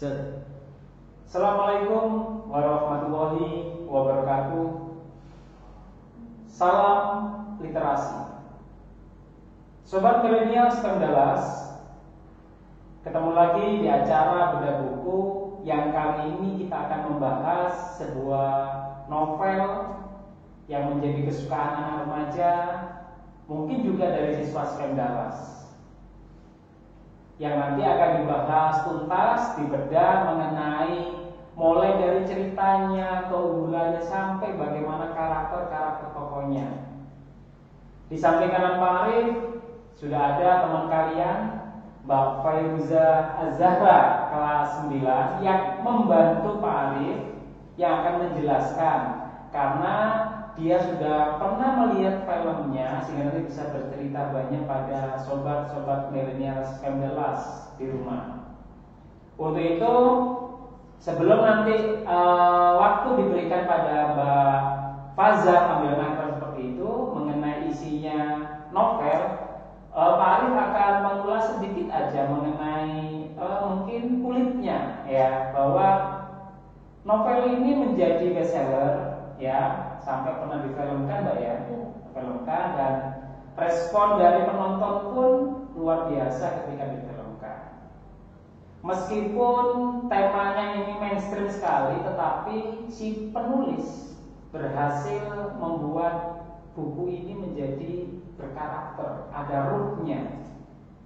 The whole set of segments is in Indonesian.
Set. Assalamualaikum warahmatullahi wabarakatuh. Salam literasi. Sobat milenial STEM Dallas, ketemu lagi di acara Bedah Buku yang kali ini kita akan membahas sebuah novel yang menjadi kesukaan anak remaja, mungkin juga dari siswa STEM Dallas, yang nanti akan dibahas tuntas, dibedah mengenai mulai dari ceritanya, keunggulannya, sampai bagaimana karakter-karakter tokohnya. Di samping kanan Pak Arif sudah ada teman kalian, Mbak Fairuza Az-Zahra kelas 9 yang membantu Pak Arif, yang akan menjelaskan karena dia sudah pernah melihat filmnya sehingga nanti bisa bercerita banyak pada sobat-sobat milenial STEM Dallas di rumah. Untuk itu, sebelum nanti waktu diberikan pada Mbak Faza ambil nakal seperti itu mengenai isinya novel, Pak Arif akan mengulas sedikit aja mengenai mungkin kulitnya, ya, bahwa novel ini menjadi bestseller, ya, sampai pernah difilmkan, Mbak, ya, difilmkan, dan respon dari penonton pun luar biasa ketika difilmkan. Meskipun temanya ini mainstream sekali, tetapi si penulis berhasil membuat buku ini menjadi berkarakter, ada rootnya,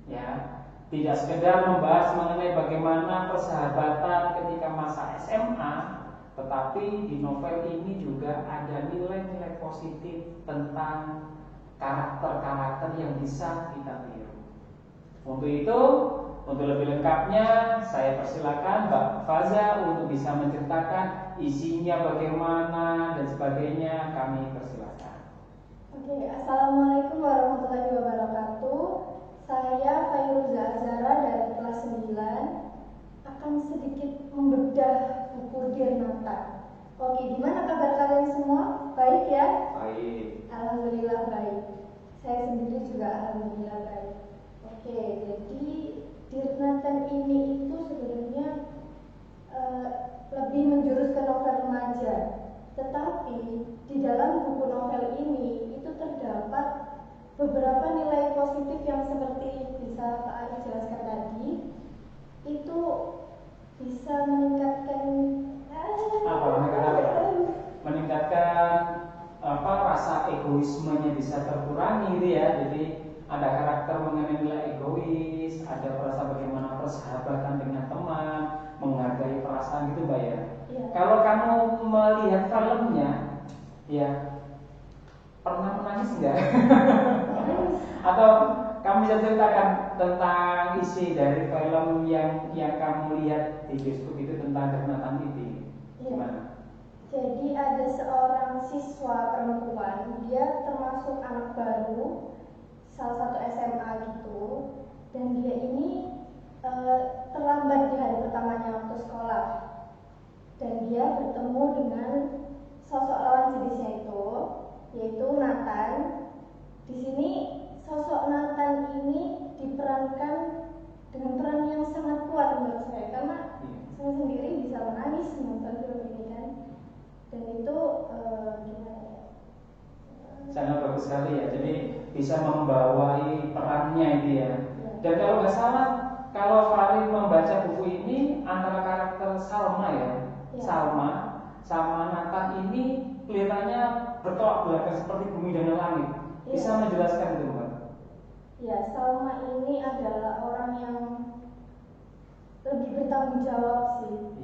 ya. Tidak sekedar membahas mengenai bagaimana persahabatan ketika masa SMA, tetapi di novel ini juga ada nilai-nilai positif tentang karakter-karakter yang bisa kita tiru. Untuk itu, untuk lebih lengkapnya, saya persilakan Mbak Faza untuk bisa menceritakan isinya bagaimana dan sebagainya. Kami persilakan. Oke, Assalamualaikum warahmatullahi wabarakatuh. Saya Fairuza Az-Zahra dari kelas 9 akan sedikit membedah buku Dirnata. Oke, gimana kabar kalian semua? Baik ya? Baik. Alhamdulillah baik. Saya sendiri juga alhamdulillah baik. Oke, jadi Dirnata ini itu sebenarnya lebih menjurus ke novel remaja. Tetapi di dalam buku novel ini itu terdapat beberapa nilai positif yang seperti bisa Pak Ari jelaskan tadi, itu bisa meningkatkan rasa egoismenya bisa terkurangi, gitu ya. Jadi ada karakter mengenai nilai egois, ada perasa bagaimana persahabatan dengan teman, menghargai perasaan, gitu, Mbak, ya. Ya. Kalau kamu melihat filmnya, ya, pernah menangis enggak? Atau kamu bisa ceritakan tentang isi dari film yang kamu lihat di Facebook itu tentang Dirnata itu? Gimana? Jadi ada seorang siswa perempuan, dia termasuk anak baru, salah satu SMA gitu, dan dia ini terlambat di hari pertamanya waktu sekolah, dan dia bertemu dengan sosok lawan jenisnya itu, yaitu Nathan. Di sini sosok Nathan ini diperankan dengan peran yang sangat kuat menurut saya, karena saya sendiri bisa menangis menonton film ini kan, dan itu gimana ya? Sangat bagus sekali ya. Jadi bisa membawai perannya itu ya. Dan kalau nggak salah, kalau Farid membaca buku ini antara karakter Salma ya. Salma sama Nathan ini kelihatannya bertolak belakang seperti bumi dengan langit. Bisa menjelaskan itu, Mbak? Ya, Salma ini adalah orang yang lebih bertanggung jawab sih.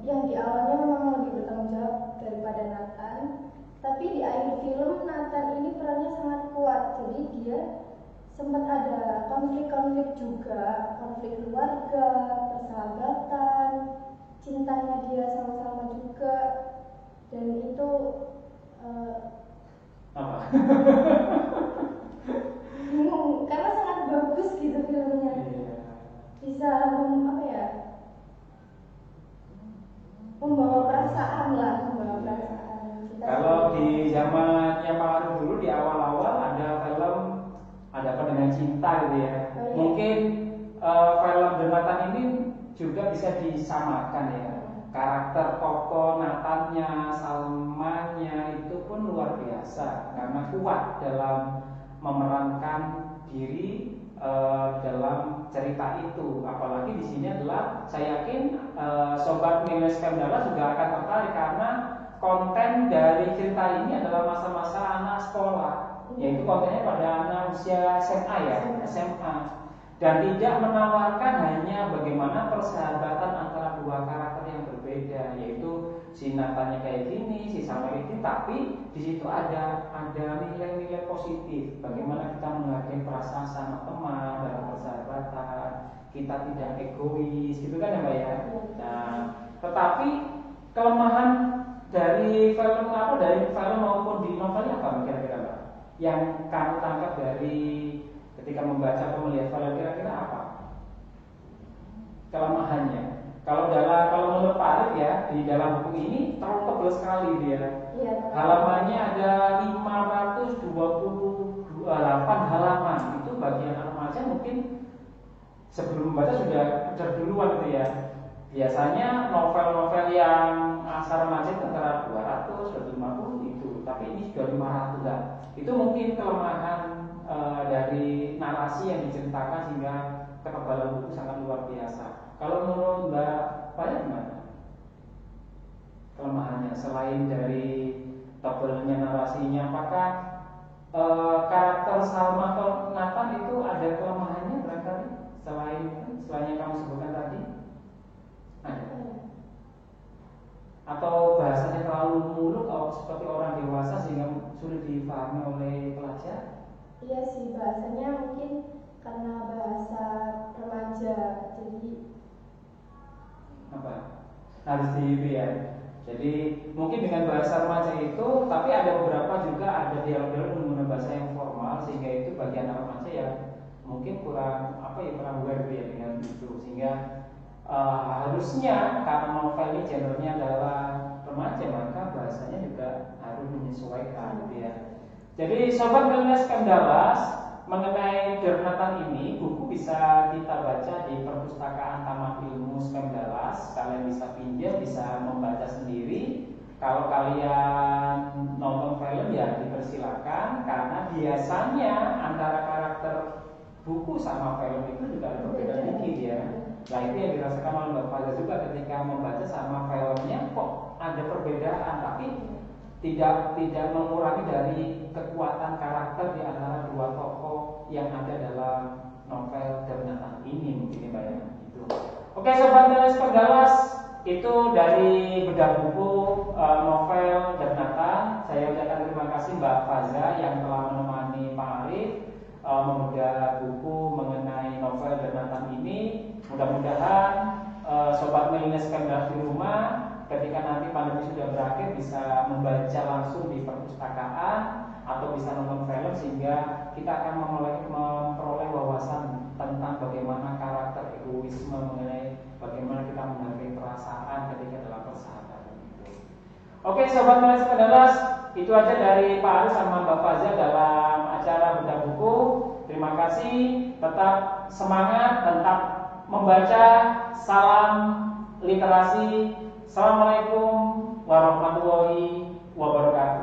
Yang di awalnya memang lebih bertanggung jawab daripada Nathan, tapi di akhir film Nathan ini perannya sangat kuat. Jadi dia sempat ada konflik-konflik juga, konflik keluarga, persahabatan, cintanya dia sama-sama juga, dan itu bingung karena sangat bagus gitu filmnya. Bisa membawa perasaan lah, Kalau di zamannya Pak Arif dulu di awal-awal ada film ada apa dengan cinta gitu ya. Mungkin film Dirnata ini juga bisa disamakan ya. Karakter tokoh Nathannya, Salmanya itu pun luar biasa karena kuat dalam memerankan diri dalam cerita itu. Apalagi di sini adalah saya yakin sobat Milenial Skandala juga akan tertarik karena konten dari cerita ini adalah masa-masa anak sekolah, yaitu kontennya pada anak usia SMA ya, SMA. Dan tidak menawarkan hanya bagaimana persahabatan antara dua karakter yang berbeda, yaitu si Nathannya kayak gini, si Salma kayak gini, tapi di situ ada nilai-nilai positif. Bagaimana kita menghargai perasaan sama teman dalam persahabatan, kita tidak egois, gitu kan ya Mbak ya. Nah, tetapi kelemahan dari film maupun di novelnya apa kira-kira Mbak? Yang kamu tangkap dari ketika membaca atau melihat film, kira-kira apa kelemahannya? Kalau menurut Pak Arif ya, di dalam buku ini terlalu tebal sekali dia. Iya, halamannya ada 528 halaman. Itu bagi anak remaja mungkin sebelum membaca sudah duluan gitu ya. Biasanya novel-novel yang masa remaja itu antara 200, 250 itu, tapi ini sudah 500 lah. Itu mungkin kelemahan dari narasi yang diceritakan sehingga ketebalan buku sangat luar biasa. Kalau menurut Mbak Faya gimana? Kelemahannya selain dari tebalnya narasinya, apakah karakter Salma atau Nathan itu ada kelemahannya barangkali selain yang kamu sebutkan tadi? Ada? Atau bahasanya terlalu muluk atau seperti orang dewasa sehingga sulit dipahami oleh pelajar? Iya sih, bahasanya mungkin karena bahasa remaja, jadi apa? Harus itu ya. Jadi mungkin dengan bahasa remaja itu, tapi ada beberapa juga ada dialog-dialog menggunakan bahasa yang formal sehingga itu bagi anak remaja ya mungkin kurang aware ya dengan itu, sehingga harusnya karena novel ini genrenya adalah remaja maka bahasanya juga harus menyesuaikan gitu ya. Jadi sobat Milenial Skandala, mengenai Nathan ini buku bisa kita baca di perpustakaan Taman Ilmu Skandala. Kalian bisa pinjam, bisa membaca sendiri. Kalau kalian nonton film ya dipersilakan, karena biasanya antara karakter buku sama film itu juga ada perbedaan dikit ya. Nah itu yang dirasakan oleh Mbak Faza juga ketika membaca sama filmnya, kok ada perbedaan, tapi tidak mengurangi dari kekuatan karakter di antara dua tokoh yang ada dalam novel Nathan ini mungkin Mbak ya. Itu. Oke sobat Milenial Skandala, itu dari bedah buku novel Nathan. Saya ucapkan terima kasih Mbak Faza yang telah menemani Pak Arif membedah buku mengenai novel Nathan ini. Mudah-mudahan sobat Milenial Skandala di rumah ketika nanti pandemi sudah berakhir bisa membaca langsung di perpustakaan atau bisa nonton film sehingga kita akan memperoleh wawasan tentang bagaimana karakter egoisme, mengenai bagaimana kita menghargai perasaan ketika dalam persahabatan itu. Oke sobat Milenial Skandala, itu aja dari Pak Arif sama Mbak Faza dalam acara bedah buku. Terima kasih, tetap semangat, tetap membaca. Salam literasi. Assalamualaikum warahmatullahi wabarakatuh.